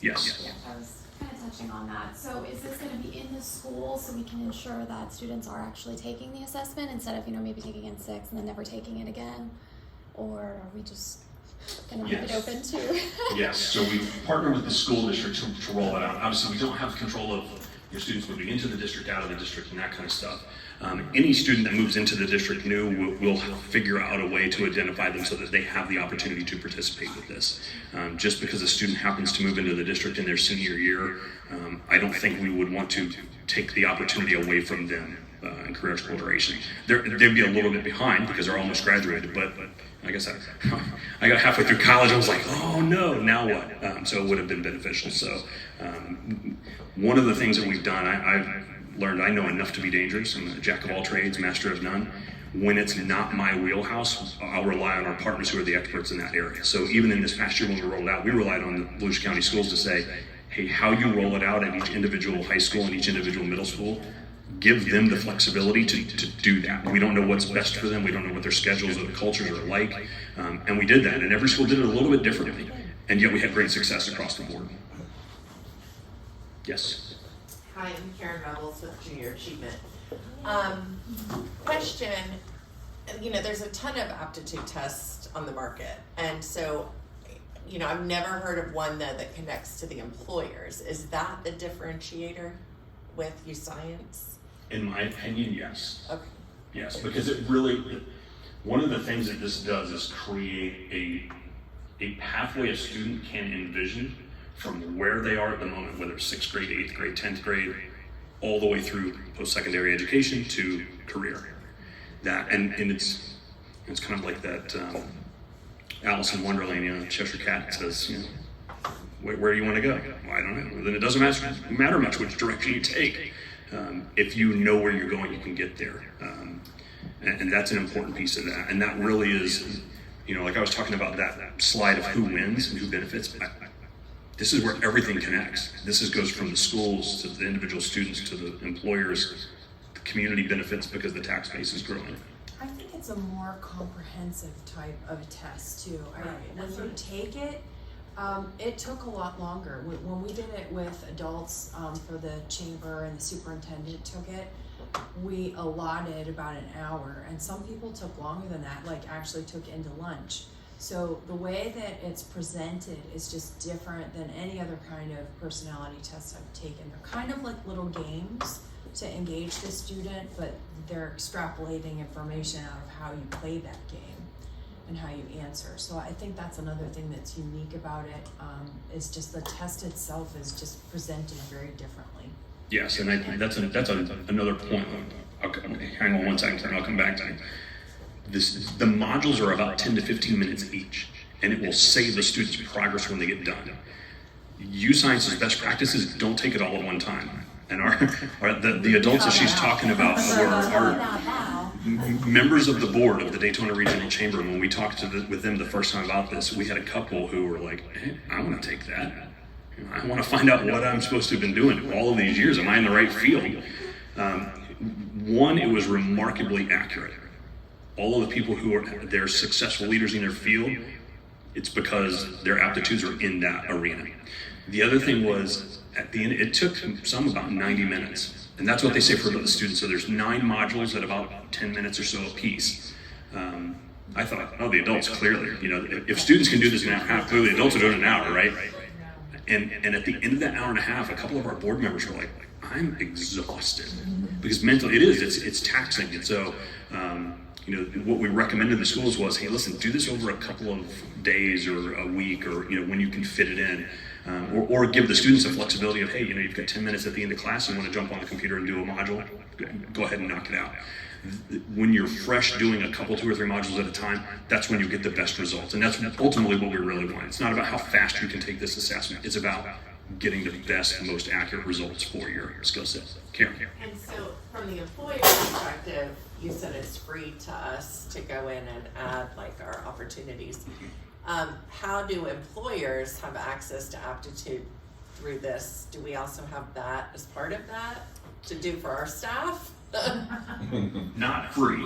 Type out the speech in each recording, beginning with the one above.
Yes. Yeah, I was kind of touching on that. So is this going to be in the school so we can ensure that students are actually taking the assessment instead of, maybe taking it 6 and then never taking it again? Or are we just going to leave it open to? Yes, so we partner with the school district to roll it out. Obviously, we don't have control of your students moving into the district, out of the district, and that kind of stuff. Any student that moves into the district new will figure out a way to identify them so that they have the opportunity to participate with this. Just because a student happens to move into the district in their senior year, I don't think we would want to take the opportunity away from them in career exploration. They'd be a little bit behind because they're almost graduated, but I guess I got halfway through college and I was like, oh no, now what? So it would have been beneficial. So one of the things that we've done, I've learned I know enough to be dangerous. I'm a jack of all trades, master of none. When it's not my wheelhouse, I'll rely on our partners who are the experts in that area. So even in this past year when we rolled out, we relied on the Volusia County schools to say, hey, how you roll it out at each individual high school and each individual middle school, give them the flexibility to do that. We don't know what's best for them. We don't know what their schedules or the cultures are like. And we did that, and every school did it a little bit differently. And yet we had great success across the board. Yes? Hi, I'm Karen Rebels with Junior Achievement. Question, there's a ton of aptitude tests on the market. And so, I've never heard of one that connects to the employers. Is that the differentiator with YouScience? In my opinion, yes. Okay. Yes, because it really, one of the things that this does is create a pathway a student can envision from where they are at the moment, whether it's 6th grade, 8th grade, 10th grade, all the way through post-secondary education to career. That and it's kind of like that Alice in Wonderland, Cheshire Cat says, where do you want to go? Well, I don't know. Then it doesn't matter much which direction you take. If you know where you're going, you can get there. And that's an important piece of that. And that really is, like I was talking about that slide of who wins and who benefits. This is where everything connects. This goes from the schools to the individual students to the employers. The community benefits because the tax base is growing. I think it's a more comprehensive type of test too. When you take it, it took a lot longer. When we did it with adults for the chamber and the superintendent took it, we allotted about an hour, and some people took longer than that, like actually took into lunch. So the way that it's presented is just different than any other kind of personality test I've taken. They're kind of like little games to engage the student, but they're extrapolating information out of how you play that game and how you answer. So I think that's another thing that's unique about it, is just the test itself is just presented very differently. Yes, and that's another point. Hang on one second, and I'll come back to it. The modules are about 10 to 15 minutes each, and it will save the students progress when they get done. YouScience's best practices don't take it all at one time. And the adults that she's talking about are members of the board of the Daytona Regional Chamber. When we talked with them the first time about this, we had a couple who were like, hey, I want to take that. I want to find out what I'm supposed to have been doing all of these years. Am I in the right field? One, it was remarkably accurate. All of the people who they're successful leaders in their field, it's because their aptitudes are in that arena. The other thing was, at the end, it took some about 90 minutes. And that's what they say for the students. So there's 9 modules at about 10 minutes or so a piece. I thought, the adults clearly, if students can do this in an hour and a half, clearly adults are doing it in an hour, right? And at the end of that hour and a half, a couple of our board members were like, I'm exhausted. Because mentally, it's taxing. And so, what we recommended to the schools was, hey, listen, do this over a couple of days or a week, or when you can fit it in, or give the students a flexibility of, hey, you've got 10 minutes at the end of class, you want to jump on the computer and do a module, go ahead and knock it out. When you're fresh doing a couple, 2 or 3 modules at a time, that's when you get the best results, and that's ultimately what we really want. It's not about how fast you can take this assessment, it's about getting the best, most accurate results for your skill set. Karen. And so from the employer perspective, you said it's free to us to go in and add our opportunities. How do employers have access to aptitude through this? Do we also have that as part of that to do for our staff? Not free.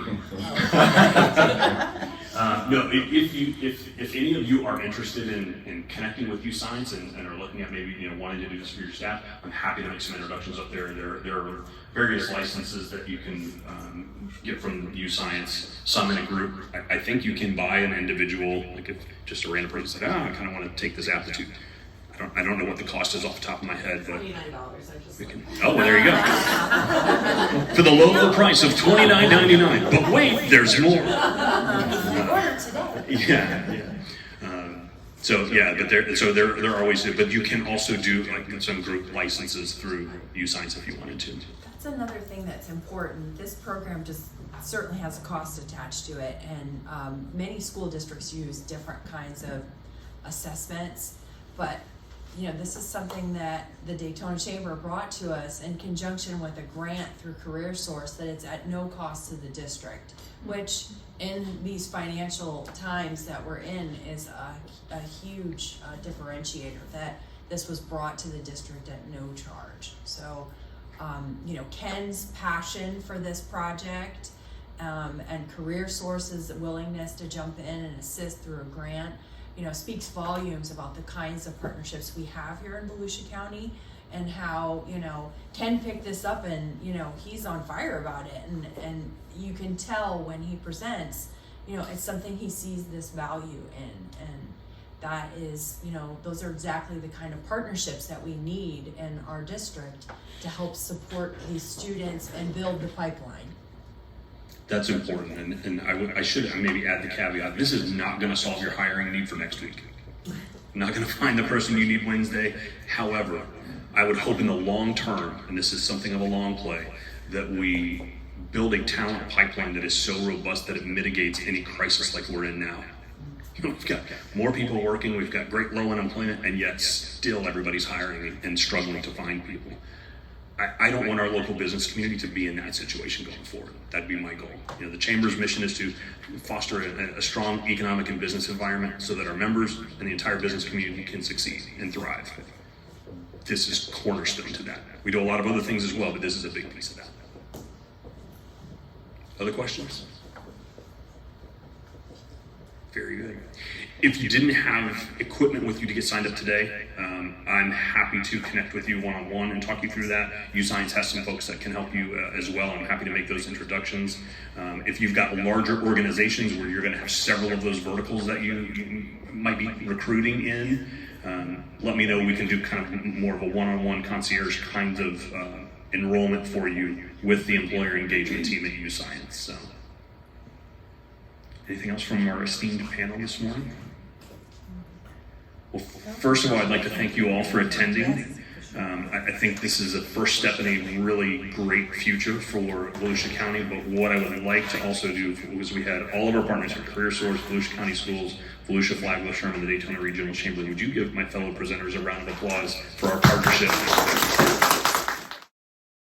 No, if any of you are interested in connecting with YouScience and are looking at maybe wanting to do this for your staff, I'm happy to make some introductions up there. There are various licenses that you can get from YouScience. Some in a group. I think you can buy an individual, like if just a random person said, I kind of want to take this aptitude. I don't know what the cost is off the top of my head, but $29. I just well, there you go. For the low price of $29.99. But wait, there's more. Order today. Yeah. But there are ways to. But you can also do like some group licenses through YouScience if you wanted to. That's another thing that's important. This program just certainly has a cost attached to it, and many school districts use different kinds of assessments, but this is something that the Daytona Chamber brought to us in conjunction with a grant through CareerSource that it's at no cost to the district, which in these financial times that we're in is a huge differentiator, that this was brought to the district at no charge. So, Ken's passion for this project and CareerSource's willingness to jump in and assist through a grant speaks volumes about the kinds of partnerships we have here in Volusia County, and how, Ken picked this up and, he's on fire about it, and you can tell when he presents, it's something he sees this value in, and that is, those are exactly the kind of partnerships that we need in our district to help support these students and build the pipeline. That's important, and I should maybe add the caveat, this is not going to solve your hiring need for next week. Not going to find the person you need Wednesday. However, I would hope in the long term, and this is something of a long play, that we build a talent pipeline that is so robust that it mitigates any crisis like we're in now. We've got more people working, we've got great low unemployment, and yet still everybody's hiring and struggling to find people. I don't want our local business community to be in that situation going forward. That'd be my goal. The Chamber's mission is to foster a strong economic and business environment so that our members and the entire business community can succeed and thrive. This is cornerstone to that. We do a lot of other things as well, but this is a big piece of that. Other questions? Very good. If you didn't have equipment with you to get signed up today, I'm happy to connect with you one-on-one and talk you through that. YouScience has some folks that can help you as well. I'm happy to make those introductions. If you've got larger organizations where you're going to have several of those verticals that you might be recruiting in, let me know. We can do kind of more of a one-on-one concierge kind of enrollment for you with the employer engagement team at YouScience. So, anything else from our esteemed panel this morning? Well, first of all, I'd like to thank you all for attending. I think this is a first step in a really great future for Volusia County, but what I would like to also do was we had all of our partners here, CareerSource, Volusia County Schools, Volusia, Flagler, Sherman, the Daytona Regional Chamber. Would you give my fellow presenters a round of applause for our partnership?